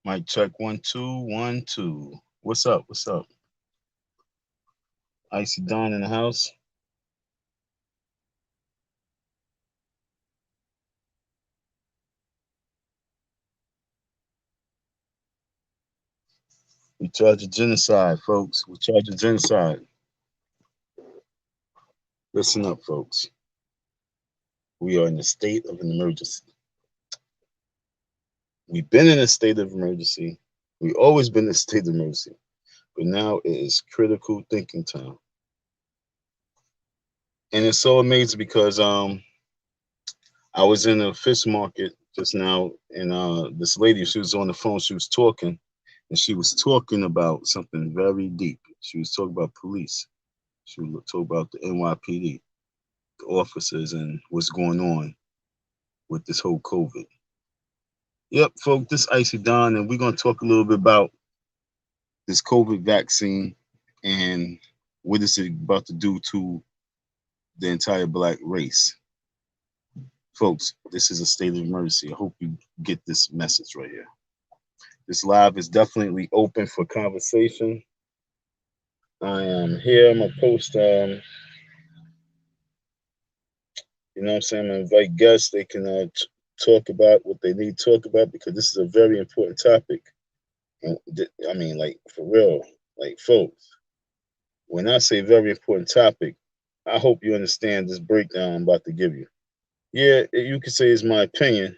Mic check 1 2 1 2. What's up? What's up? Icy Dawn in the house. We charge of genocide, folks. We charge of genocide. Listen up, folks. We are in a state of an emergency. We've been in a state of emergency. We've always been in a state of emergency. But now it is critical thinking time. And it's so amazing because I was in a fish market just now, and this lady, she was on the phone, she was talking, and she was talking about something very deep. She was talking about police. She was talking about the NYPD, the officers, and what's going on with this whole COVID. Yep, folks, this is Icy Don, and we're going to talk a little bit about this COVID vaccine and what is it about to do to the entire black race. Folks, this is a state of emergency. I hope you get this message right here. This live is definitely open for conversation. I am here. I'm going to post, you know what I'm saying? I'm going to invite guests. They can talk about what they need to talk about because this is a very important topic. And I mean, like, for real, like, folks, when I say very important topic, I hope you understand this breakdown I'm about to give you. Yeah, you could say it's my opinion.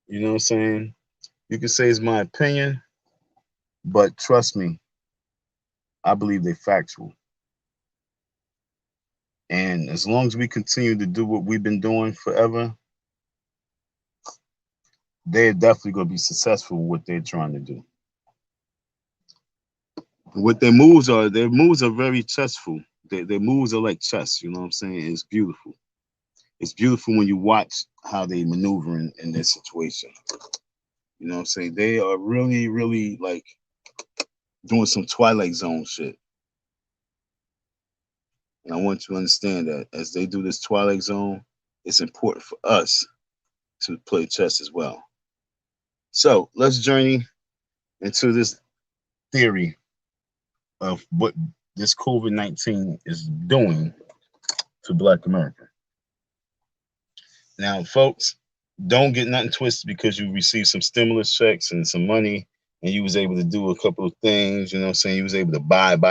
You know what I'm saying? You could say it's my opinion, but trust me, I believe they're factual. And as long as we continue to do what we've been doing forever, they're definitely going to be successful with what they're trying to do. What their moves are very chessful. Their moves are like chess, you know what I'm saying? It's beautiful. It's beautiful when you watch how they maneuver in this situation. You know what I'm saying? They are really, really like doing some Twilight Zone shit. And I want you to understand that as they do this Twilight Zone, it's important for us to play chess as well. So let's journey into this theory of what this COVID-19 is doing to Black America. Now, folks, don't get nothing twisted because you received some stimulus checks and some money and you was able to do a couple of things, you know what I'm saying? You was able to buy. Spend.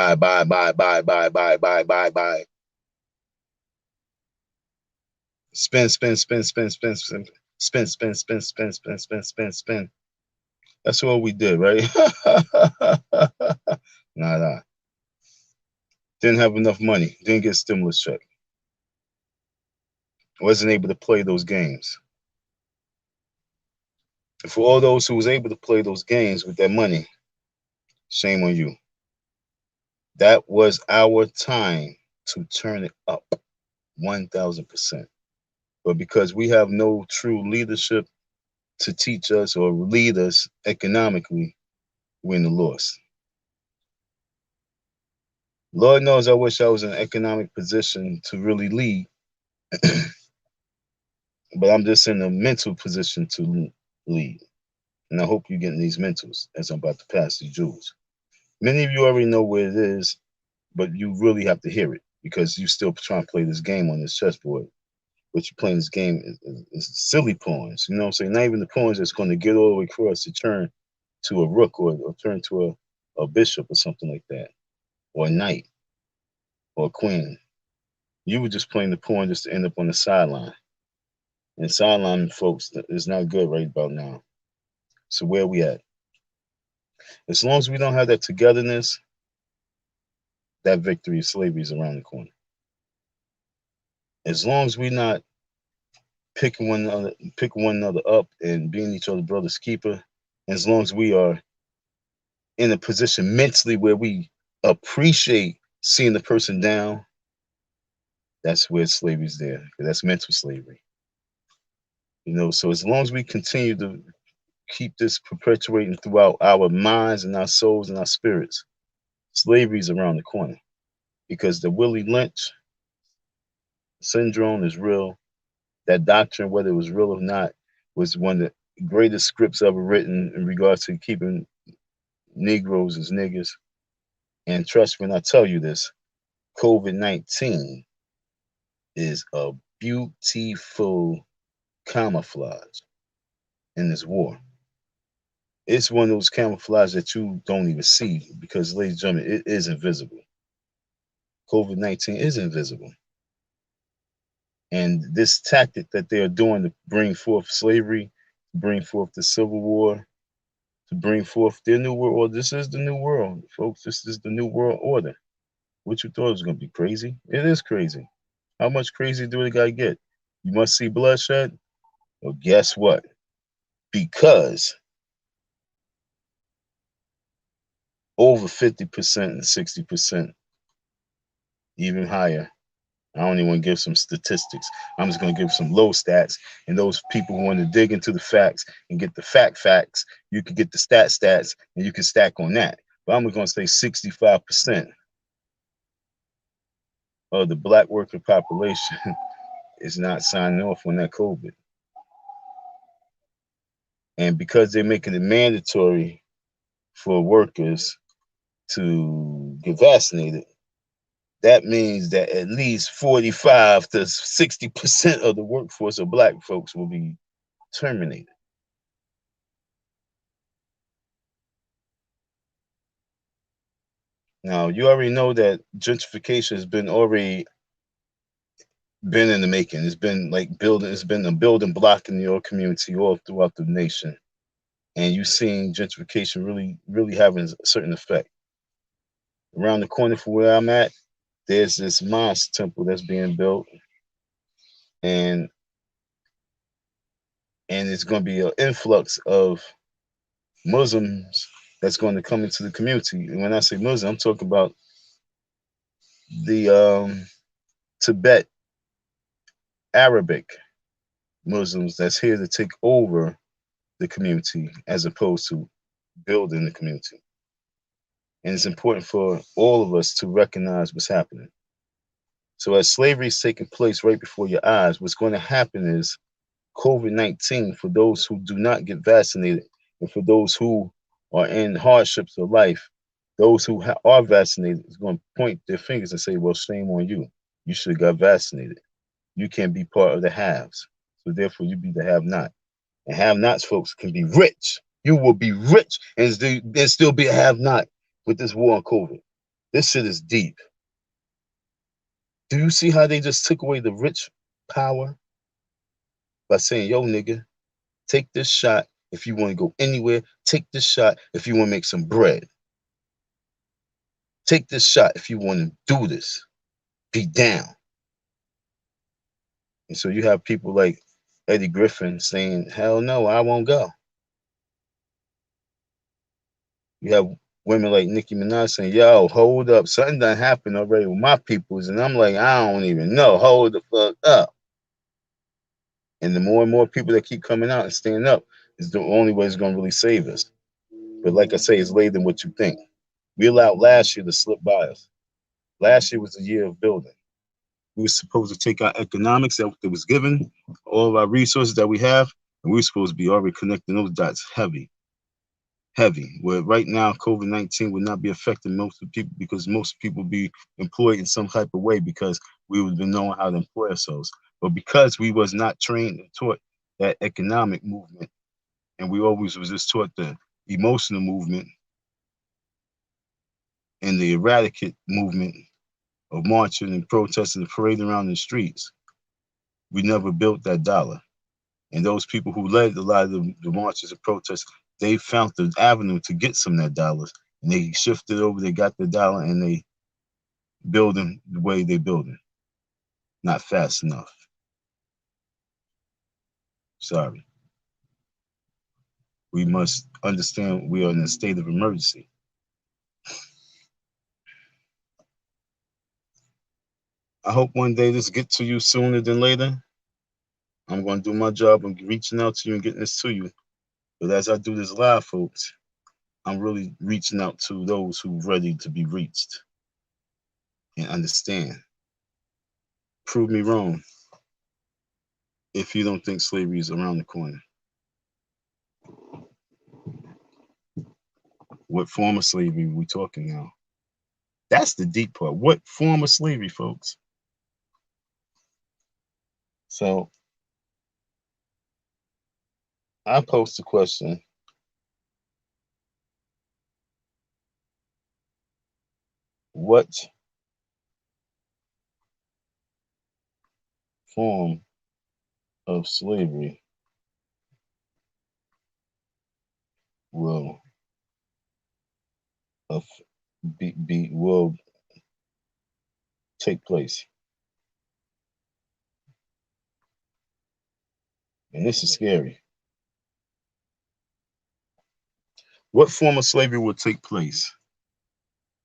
That's what we did, right? Nah. Didn't have enough money. Didn't get a stimulus check. Wasn't able to play those games. And for all those who was able to play those games with that money, shame on you. That was our time to turn it up 1,000%. But because we have no true leadership to teach us or lead us economically, we're in the loss. Lord knows I wish I was in an economic position to really lead, but I'm just in a mental position to lead. And I hope you're getting these mentals as I'm about to pass these jewels. Many of you already know where it is, but you really have to hear it because you still trying to play this game on this chessboard. But you're playing this game is silly pawns. You know what I'm saying? Not even the pawns that's going to get all the way across to turn to a rook or turn to a bishop or something like that, or a knight or a queen. You were just playing the pawn just to end up on the sideline. And sideline, folks, is not good right about now. So where are we at? As long as we don't have that togetherness, that victory of slavery is around the corner. As long as we're not picking one another up and being each other's brother's keeper, as long as we are in a position mentally where we appreciate seeing the person down, that's where slavery's there. That's mental slavery. You know, so as long as we continue to keep this perpetuating throughout our minds and our souls and our spirits, slavery is around the corner. Because the Willie Lynch syndrome is real. That doctrine, whether it was real or not, was one that greatest scripts ever written in regards to keeping Negroes as niggas. And trust me when I tell you this, COVID-19 is a beautiful camouflage in this war. It's one of those camouflage that you don't even see because, ladies and gentlemen, it is invisible. COVID-19 is invisible. And this tactic that they are doing to bring forth slavery, to bring forth the Civil War, to bring forth their new world order. This is the new world, folks. This is the new world order. What you thought was going to be crazy? It is crazy. How much crazy do it got to get? You must see bloodshed? Well, guess what? Because over 50% and 60%, even higher. I don't even want to give some statistics. I'm just going to give some low stats. And those people who want to dig into the facts and get the facts, you can get the stats, and you can stack on that. But I'm going to say 65% of the black working population is not signing off on that COVID. And because they're making it mandatory for workers to get vaccinated, that means that at least 45 to 60% of the workforce of black folks will be terminated. Now, you already know that gentrification has been already been in the making. It's been like building, it's been a building block in your community all throughout the nation. And you've seen gentrification really having a certain effect. Around the corner from where I'm at, there's this mosque temple that's being built, and it's going to be an influx of Muslims that's going to come into the community. And when I say Muslim, I'm talking about the Tibet Arabic Muslims that's here to take over the community as opposed to building the community. And it's important for all of us to recognize what's happening. So as slavery is taking place right before your eyes, what's going to happen is COVID-19, for those who do not get vaccinated, and for those who are in hardships of life, those who are vaccinated is going to point their fingers and say, well, shame on you. You should have got vaccinated. You can't be part of the haves. So therefore, you be the have-not. And have-nots, folks, can be rich. You will be rich and still be a have-not with this war on COVID. This shit is deep. Do you see how they just took away the rich power by saying, yo, nigga, take this shot if you want to go anywhere. Take this shot if you want to make some bread. Take this shot if you want to do this. Be down. And so you have people like Eddie Griffin saying, hell no, I won't go. You have women like Nicki Minaj saying, yo, hold up. Something done happened already with my peoples. And I'm like, I don't even know. Hold the fuck up. And the more and more people that keep coming out and standing up is the only way it's going to really save us. But like I say, it's later than what you think. We allowed last year to slip by us. Last year was a year of building. We were supposed to take our economics that was given, all of our resources that we have, and we were supposed to be already connecting those dots heavy. Where right now, COVID-19 would not be affecting most of the people because most people be employed in some type of way because we would have been knowing how to employ ourselves. But because we was not trained and taught that economic movement, and we always was just taught the emotional movement and the eradicate movement of marching and protesting and parading around the streets, we never built that dollar. And those people who led a lot of the marches and protests, they found the avenue to get some of that dollars. And they shifted over, they got the dollar, and they building the way they building. Not fast enough. Sorry. We must understand we are in a state of emergency. I hope one day this gets to you sooner than later. I'm going to do my job of reaching out to you and getting this to you. But as I do this live, folks, I'm really reaching out to those who are ready to be reached and understand. Prove me wrong if you don't think slavery is around the corner. What form of slavery are we talking now? That's the deep part. What form of slavery, folks? So I posed the question, what form of slavery will will take place? And this is scary. What form of slavery will take place?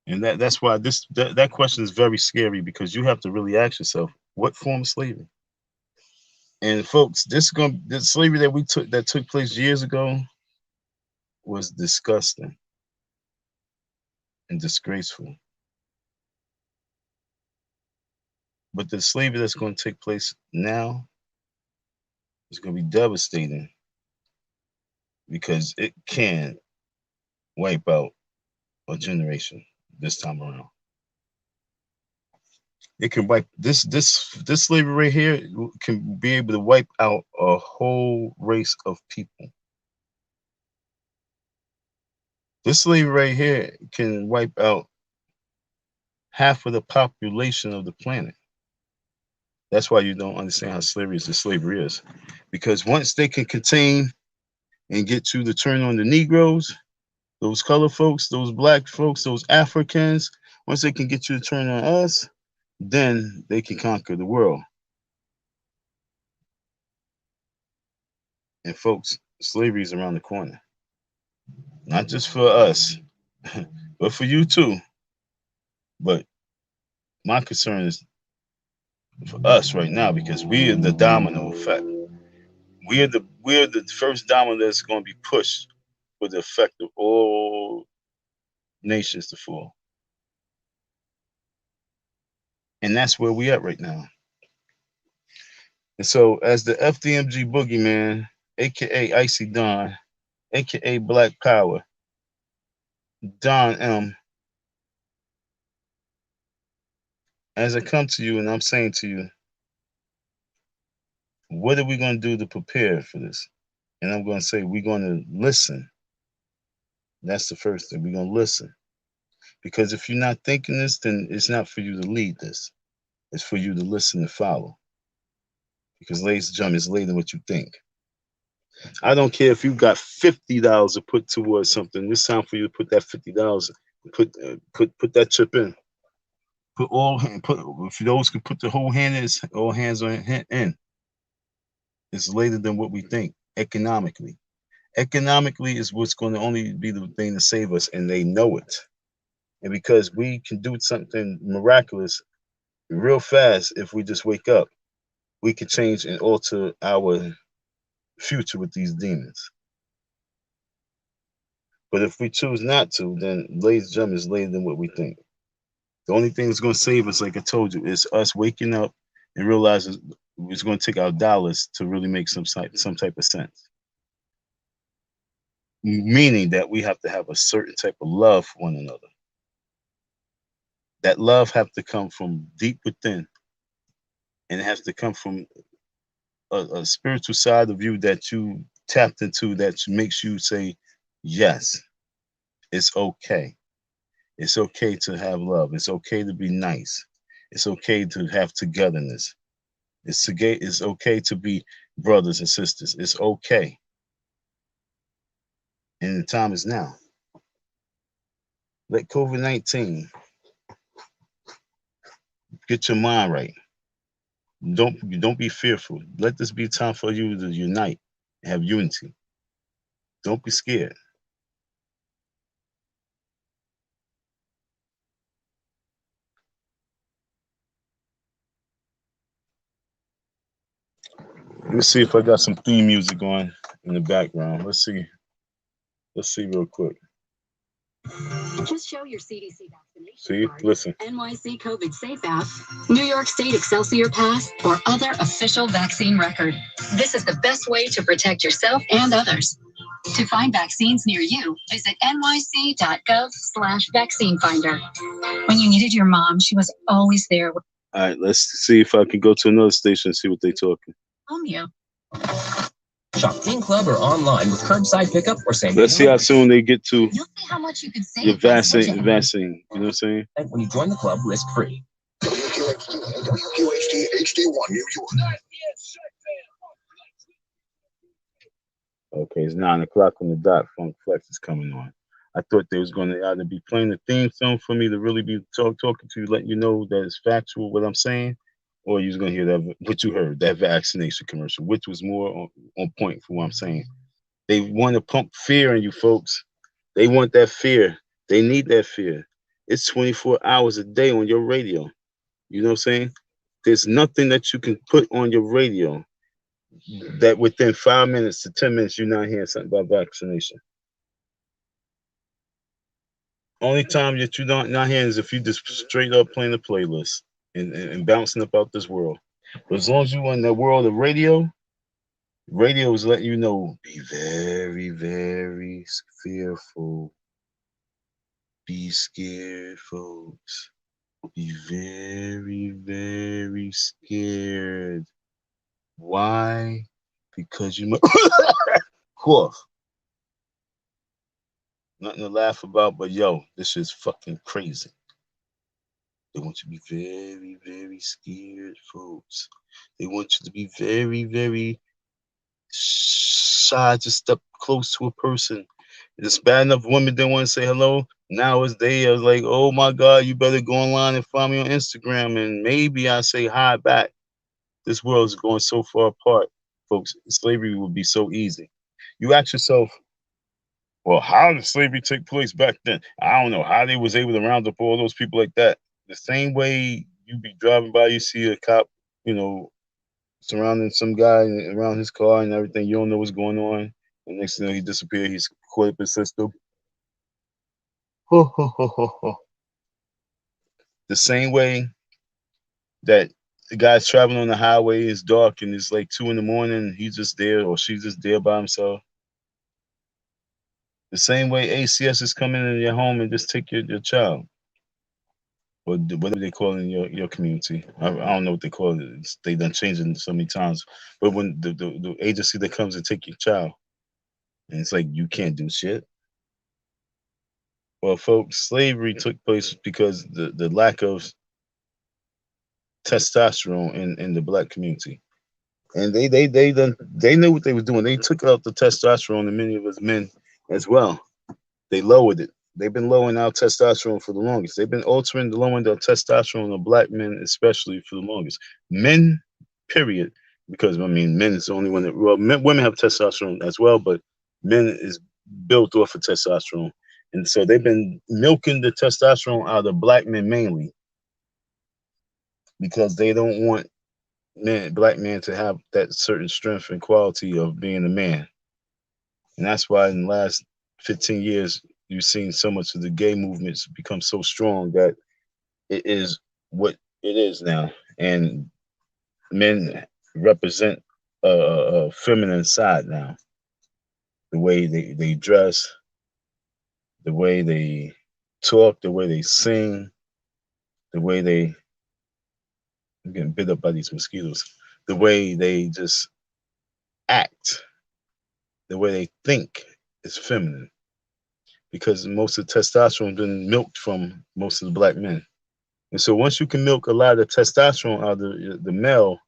And that's why that question is very scary, because you have to really ask yourself, what form of slavery? And folks, the slavery that took place years ago was disgusting and disgraceful. But the slavery that's going to take place now is going to be devastating, because it can wipe out a generation this time around. It can wipe this slavery right here can be able to wipe out a whole race of people. This slavery right here can wipe out half of the population of the planet. That's why you don't understand how serious the slavery is. Because once they can contain and get to the turn on the Negroes, those colored folks, those black folks, those Africans, once they can get you to turn on us, then they can conquer the world. And folks, slavery is around the corner. Not just for us, but for you too. But my concern is for us right now, because we are the domino effect. We are the first domino that's going to be pushed for the effect of all nations to fall. And that's where we at right now. And so, as the FDMG Boogeyman, aka Icy Don, aka Black Power, Don M, as I come to you and I'm saying to you, what are we going to do to prepare for this? And I'm going to say, we're going to listen. That's the first thing. We're going to listen. Because if you're not thinking this, then it's not for you to lead this. It's for you to listen and follow. Because, ladies and gentlemen, it's later than what you think. I don't care if you got $50 to put towards something. It's time for you to put that $50. Put that chip in. If those can put the whole hand in, all hands on in. It's later than what we think economically. Economically is what's going to only be the thing to save us, and they know it. And because we can do something miraculous real fast, if we just wake up, we can change and alter our future with these demons. But if we choose not to, then, ladies and gentlemen, it's later than what we think. The only thing that's going to save us, like I told you, is us waking up and realizing it's going to take our dollars to really make some type of sense. Meaning that we have to have a certain type of love for one another. That love has to come from deep within, and it has to come from a spiritual side of you that you tapped into, that makes you say, yes, it's okay. It's okay to have love. It's okay to be nice. It's okay to have togetherness. It's okay to be brothers and sisters. It's okay. And the time is now. Let COVID-19 get your mind right. Don't be fearful. Let this be a time for you to unite and have unity. Don't be scared. Let me see if I got some theme music on in the background. Let's see. Let's see real quick. Just show your CDC vaccination See, card, listen. NYC COVID Safe app, New York State Excelsior Pass, or other official vaccine record. This is the best way to protect yourself and others. To find vaccines near you, visit nyc.gov/vaccine finder. When you needed your mom, she was always there. All right, let's see if I can go to another station and see what they're talking. Home you. Shop in club or online with curbside pickup or same. Let's see how soon they get to You'll see how much you could save. your vaccine. You know what I'm saying? And when you join the club, risk free. WQHD HD1 New York. Okay, it's 9 o'clock on the dot. Funk Flex is coming on. I thought they was going to either be playing the theme song for me to really be talking to you, letting you know that it's factual what I'm saying, or you was going to hear that what you heard, that vaccination commercial, which was more on point for what I'm saying. They want to pump fear in you folks. They want that fear. They need that fear. It's 24 hours a day on your radio. You know what I'm saying? There's nothing that you can put on your radio that within 5 minutes to 10 minutes you're not hearing something about vaccination. Only time that you're not hearing is if you just straight up playing the playlist and bouncing about this world. But as long as you're in that world of radio is letting you know, be very, very fearful. Be scared, folks. Be very, very scared. Why? Because you might cough. Nothing to laugh about, but yo, this is fucking crazy. They want you to be very, very scared, folks. They want you to be very, very shy to step close to a person. It's bad enough women didn't want to say hello. Now it's they are like, oh my God, you better go online and find me on Instagram, and maybe I say hi back. This world is going so far apart, folks. Slavery would be so easy. You ask yourself, well, how did slavery take place back then? I don't know how they was able to round up all those people like that. The same way you be driving by, you see a cop, surrounding some guy around his car and everything. You don't know what's going on. And next thing you know, he disappeared. He's caught up in the system. The same way that the guy's traveling on the highway, it's dark and it's like 2 a.m. and he's just there or she's just there by himself. The same way ACS is coming in your home and just take your child. Or whatever they call it in your community. I don't know what they call it. They done changed it so many times. But when the agency that comes and take your child, and it's like, you can't do shit. Well, folks, slavery took place because the lack of testosterone in the black community. And they knew what they were doing. They took out the testosterone in many of us men as well. They lowered it. They've been lowering our testosterone for the longest. They've been lowering the testosterone of black men, especially for the longest. Men, period. Because men is the only one that women have testosterone as well, but men is built off of testosterone. And so they've been milking the testosterone out of black men mainly because they don't want black men to have that certain strength and quality of being a man. And that's why in the last 15 years, you've seen so much of the gay movements become so strong that it is what it is now. And men represent a feminine side now. The way they dress, the way they talk, the way they sing, the way I'm getting bit up by these mosquitoes, the way they just act, the way they think is feminine. Because most of the testosterone has been milked from most of the black men. And so once you can milk a lot of testosterone out of the male,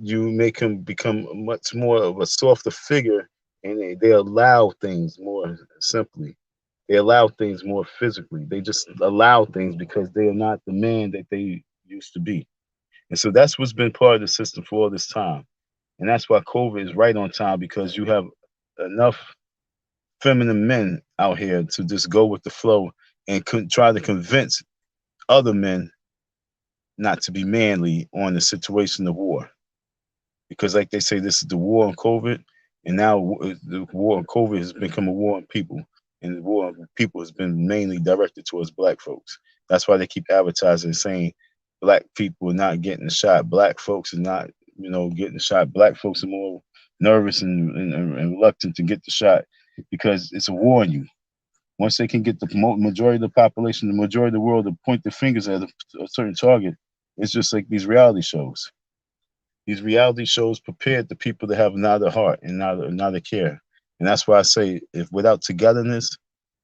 you make him become much more of a softer figure, and they allow things more simply. They allow things more physically. They just allow things because they are not the man that they used to be. And so that's what's been part of the system for all this time. And that's why COVID is right on time, because you have enough feminine men out here to just go with the flow and try to convince other men not to be manly on the situation of war. Because like they say, this is the war on COVID, and now the war on COVID has become a war on people. And the war on people has been mainly directed towards black folks. That's why they keep advertising saying black people are not getting shot. Black folks are not, getting shot. Black folks are more nervous and reluctant to get the shot. because it's a war on you. Once they can get the majority of the population, the majority of the world to point their fingers at a certain target, it's just like these reality shows. These reality shows prepared the people that have neither heart and neither care. And that's why I say, if without togetherness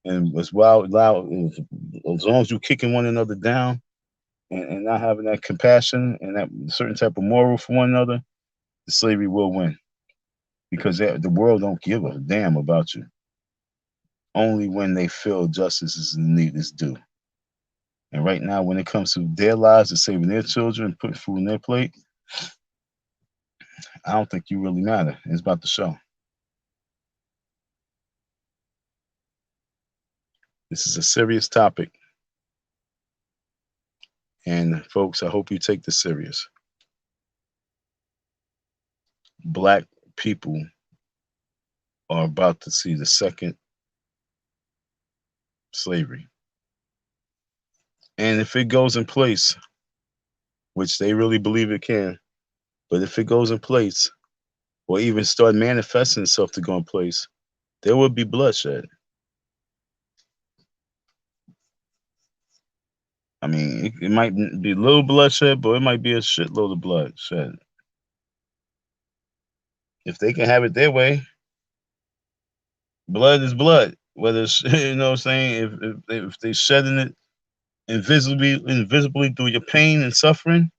and as loud, as long as you're kicking one another down and not having that compassion and that certain type of moral for one another, the slavery will win. Because the world don't give a damn about you. Only when they feel justice is due. And right now, when it comes to their lives and saving their children and putting food in their plate, I don't think you really matter. It's about the show. This is a serious topic. And folks, I hope you take this serious. Black people are about to see the second slavery. And if it goes in place, which they really believe it can, but if it goes in place, or even start manifesting itself to go in place, there will be bloodshed. I mean, it might be a little bloodshed, but it might be a shitload of bloodshed. If they can have it their way, blood is blood. Whether it's, you know what I'm saying, if they shedding it invisibly through your pain and suffering,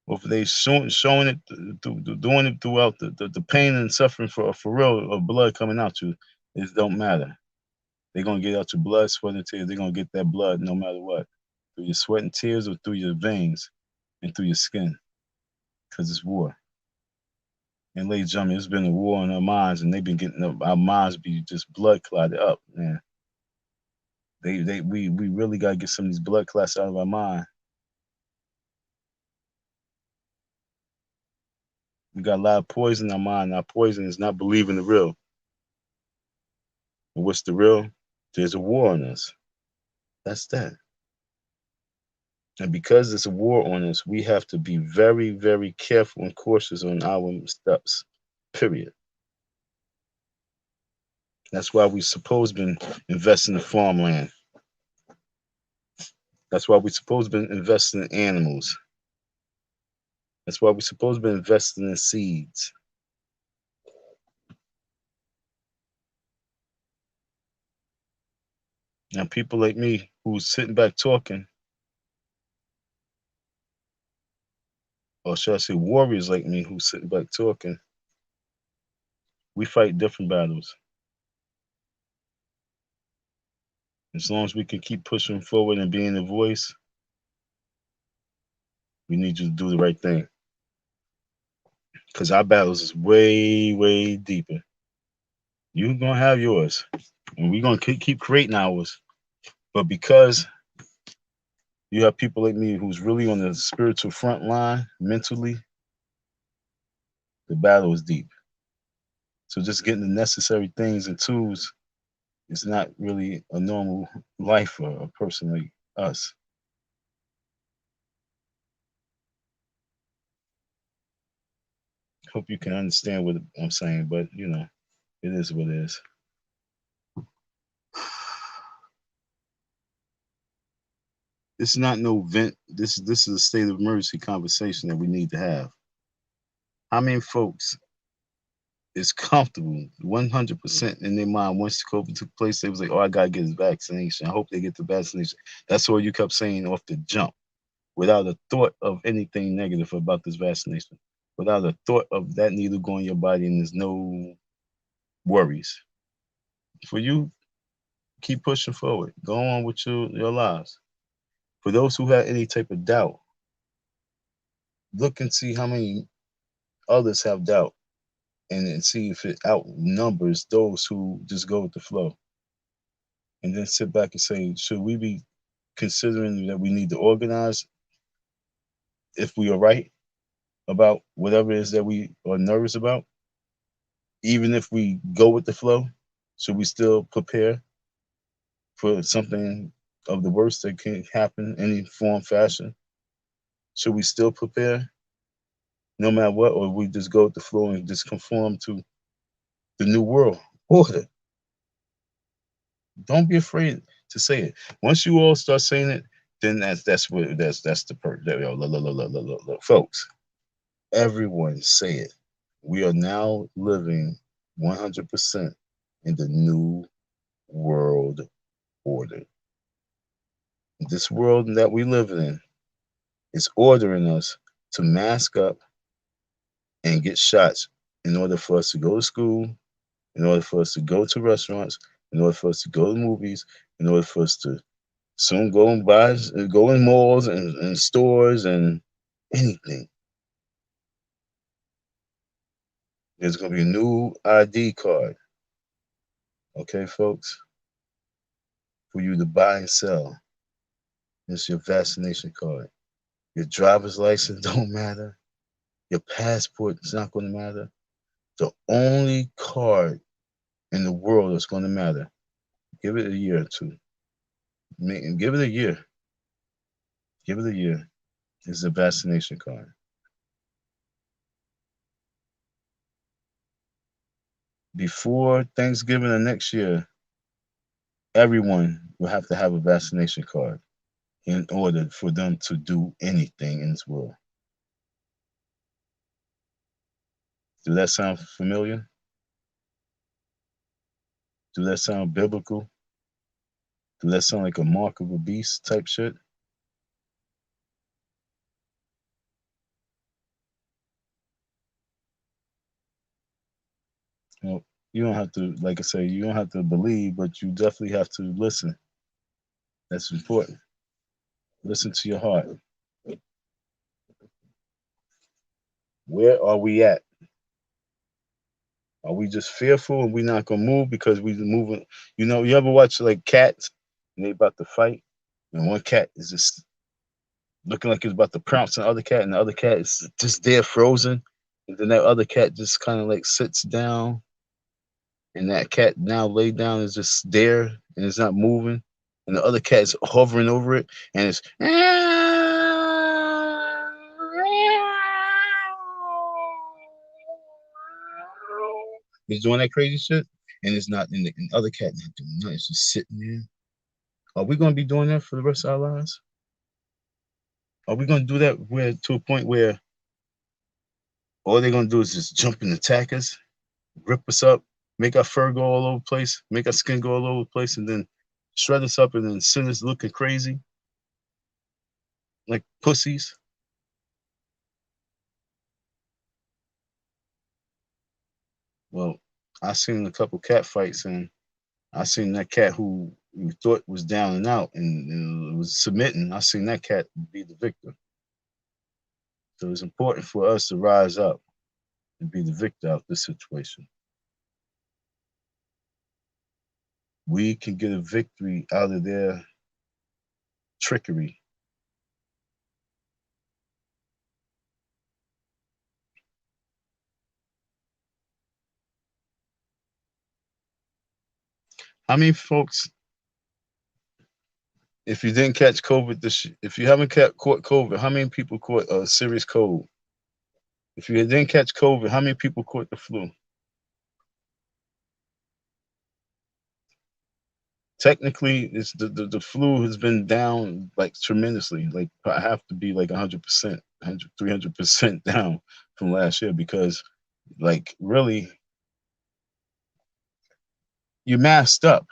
or if they showing it, doing it throughout the pain and suffering for real of blood coming out you, it don't matter. They're gonna get out your blood, sweat, and tears. They're gonna get that blood no matter what, through your sweat and tears or through your veins and through your skin, because it's war. And ladies and gentlemen, it's been a war on our minds, and they've been getting our minds be just blood clotted up, man. We really gotta get some of these blood clots out of our mind. We got a lot of poison in our mind. Our poison is not believing the real. And what's the real? There's a war on us. That's that. And because there's a war on us, we have to be very, very careful and cautious on our steps, period. That's why we supposed to be investing in farmland. That's why we supposed to be investing in animals. That's why we supposed to be investing in seeds. Now, people like me who's sitting back talking, or should I say warriors like me who's sitting back talking, we fight different battles. As long as we can keep pushing forward and being the voice, we need you to do the right thing. Because our battles is way, way deeper. You're going to have yours, and we're going to keep creating ours. But because you have people like me who's really on the spiritual front line mentally, the battle is deep. So just getting the necessary things and tools is not really a normal life for a person like us. Hope you can understand what I'm saying, but you know, it is what it is. It's not no vent. This is a state of emergency conversation that we need to have. How many folks is comfortable 100% in their mind once COVID took place? They was like, "Oh, I gotta get this vaccination. I hope they get the vaccination." That's all you kept saying off the jump, without a thought of anything negative about this vaccination, without a thought of that needle going in your body, and there's no worries. For you, keep pushing forward. Go on with your lives. For those who have any type of doubt, look and see how many others have doubt, and see if it outnumbers those who just go with the flow. And then sit back and say, should we be considering that we need to organize if we are right about whatever it is that we are nervous about? Even if we go with the flow, should we still prepare for something of the worst that can happen in any form, fashion? Should we still prepare no matter what, or we just go with the flow and just conform to the new world order? Don't be afraid to say it. Once you all start saying it, then that's the part. Look, folks. Everyone say it. We are now living 100% in the new world order. This world that we live in is ordering us to mask up and get shots in order for us to go to school, in order for us to go to restaurants, in order for us to go to movies, in order for us to soon go and go in malls and stores and anything. There's going to be a new ID card, okay, folks, for you to buy and sell. It's your vaccination card. Your driver's license don't matter. Your passport is not going to matter. The only card in the world that's going to matter. Give it a year or two. Give it a year. Give it a year. Is the vaccination card. Before Thanksgiving of next year, everyone will have to have a vaccination card in order for them to do anything in this world. Does that sound familiar? Does that sound biblical? Does that sound like a mark of a beast type shit? Well, you don't have to, like I say, you don't have to believe, but you definitely have to listen. That's important. Listen to your heart. Where are we at? Are we just fearful and we're not gonna move because we're moving? You know, you ever watch like cats and they about to fight, and one cat is just looking like it's about to pounce on the other cat, and the other cat is just there frozen, and then that other cat just kind of like sits down, and that cat now laid down is just there and it's not moving, and the other cat is hovering over it, and it's he's doing that crazy shit, and it's not in the other cat not doing nothing. It's just sitting there. Are we gonna be doing that for the rest of our lives? Are we gonna do that where to a point where all they're gonna do is just jump and attack us, rip us up, make our fur go all over the place, make our skin go all over the place, and then shred us up and then send us looking crazy like pussies? Well, I seen a couple cat fights, and I seen that cat who you thought was down and out and was submitting. I seen that cat be the victor. So it's important for us to rise up and be the victor of this situation. We can get a victory out of their trickery. How many folks, if you didn't catch COVID, if you haven't caught COVID, how many people caught a serious cold? If you didn't catch COVID, how many people caught the flu? Technically, it's the flu has been down like tremendously. Like I have to be like 100%, 300% down from last year because like really you masked up.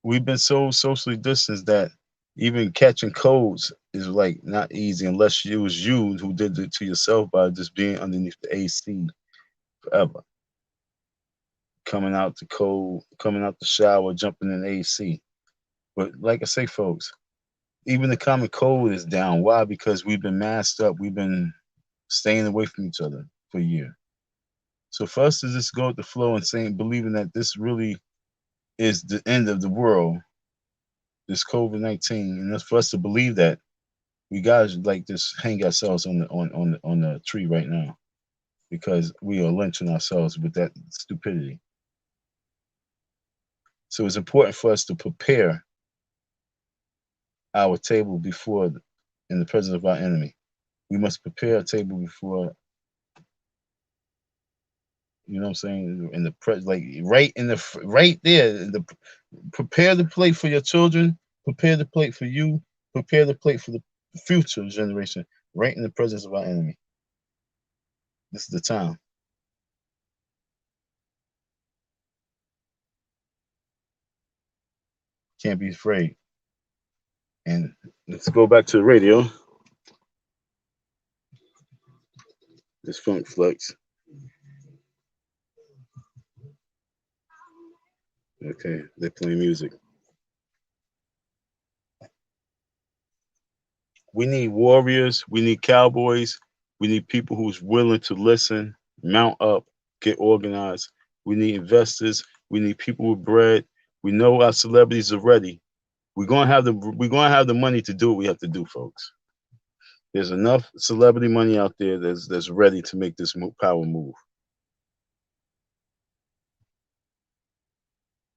We've been so socially distanced that even catching colds is like not easy unless it was you who did it to yourself by just being underneath the AC forever. Coming out the cold, coming out the shower, jumping in the AC. But like I say, folks, even the common cold is down. Why? Because we've been masked up. We've been staying away from each other for a year. So for us to just go with the flow and saying, believing that this really is the end of the world, this COVID-19, and that's for us to believe that, we gotta like just hang ourselves on the tree right now because we are lynching ourselves with that stupidity. So it's important for us to prepare our table before in the presence of our enemy. We must prepare a table before, you know what I'm saying, in the like right there, Prepare the plate for your children. Prepare the plate for you. Prepare the plate for the future generation, right in the presence of our enemy. This is the time. Can't be afraid. And let's go back to the radio. This Funk Flex. Okay, they're playing music. We need warriors. We need cowboys. We need people who's willing to listen, mount up, get organized. We need investors. We need people with bread. We know our celebrities are ready. We're gonna have the money to do what we have to do, folks. There's enough celebrity money out there that's ready to make this power move.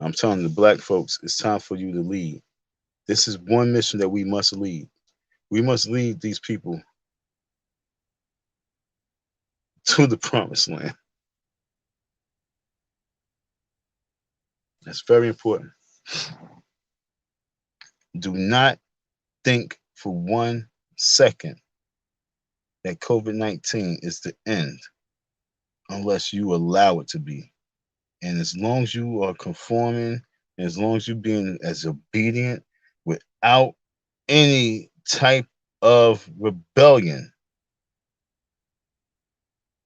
I'm telling the black folks, it's time for you to lead. This is one mission that we must lead. We must lead these people to the promised land. That's very important. Do not think for 1 second that COVID-19 is the end unless you allow it to be. And as long as you are conforming, and as long as you're being as obedient without any type of rebellion,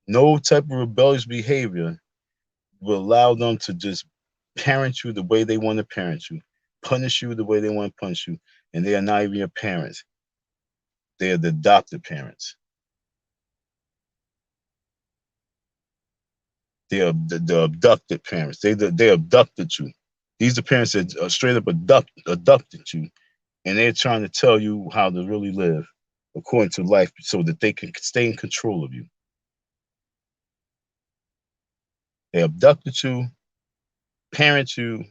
no type of rebellious behavior will allow them to just parent you the way they want to parent you, punish you the way they want to punish you, and they are not even your parents. They are the adopted parents. They are the abducted parents. They abducted you. These are parents that straight up abducted you, and they're trying to tell you how to really live according to life so that they can stay in control of you. They abducted you, parent you,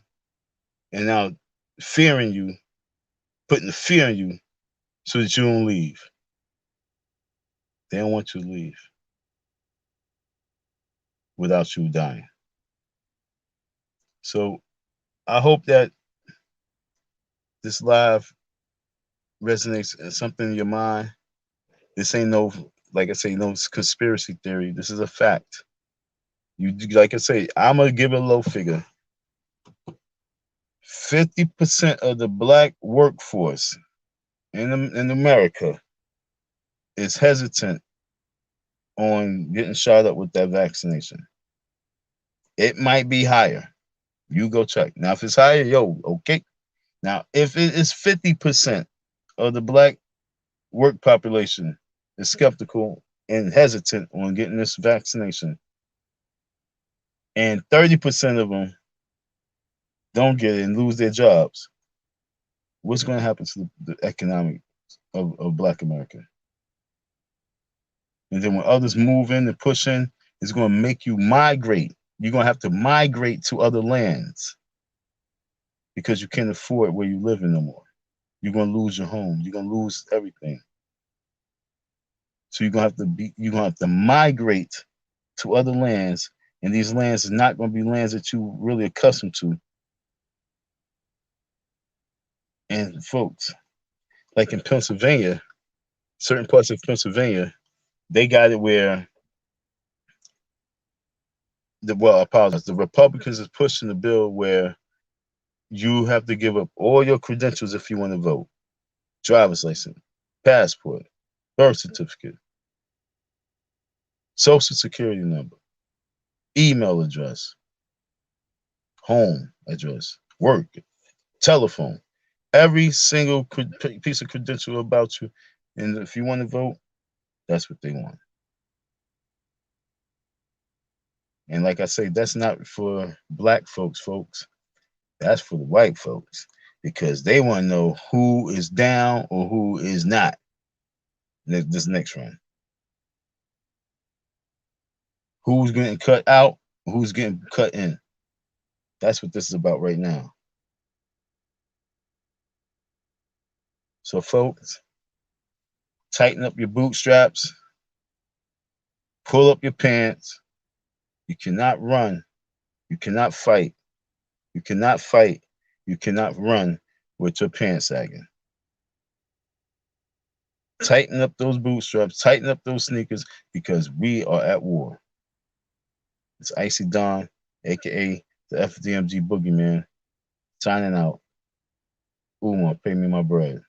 and now fearing you, putting the fear in you so that you don't leave. They don't want you to leave without you dying. So I hope that this live resonates something in your mind. This ain't no, like I say, no conspiracy theory. This is a fact. You, like I say, I'm gonna give it a low figure. 50% of the black workforce in America is hesitant on getting shot up with that vaccination. It might be higher. You go check. Now, if it's higher, yo, okay. Now, if it is 50% of the black work population is skeptical and hesitant on getting this vaccination, and 30% of them don't get it and lose their jobs, what's going to happen to the economic of Black America? And then when others move in and push in, it's going to make you migrate. You're going to have to migrate to other lands because you can't afford where you live in no more. You're going to lose your home. You're going to lose everything. So you're going to have to migrate to other lands, and these lands are not going to be lands that you're really accustomed to. And folks, like in Pennsylvania, certain parts of Pennsylvania, they got it where I apologize. The Republicans is pushing the bill where you have to give up all your credentials if you want to vote. Driver's license, passport, birth certificate, social security number, email address, home address, work, telephone, every single piece of credential about you. And if you want to vote, that's what they want. And like I say, that's not for black folks. That's for the white folks, because they want to know who is down or who is not this next run. Who's getting cut out, who's getting cut in. That's what this is about right now. So folks, tighten up your bootstraps, pull up your pants. You cannot run. You cannot fight. You cannot fight You cannot run with your pants sagging. Tighten up those bootstraps, tighten up those sneakers, because we are at war. It's Icy Don, aka the FDMG Boogeyman, signing out. Uma, pay me my bread.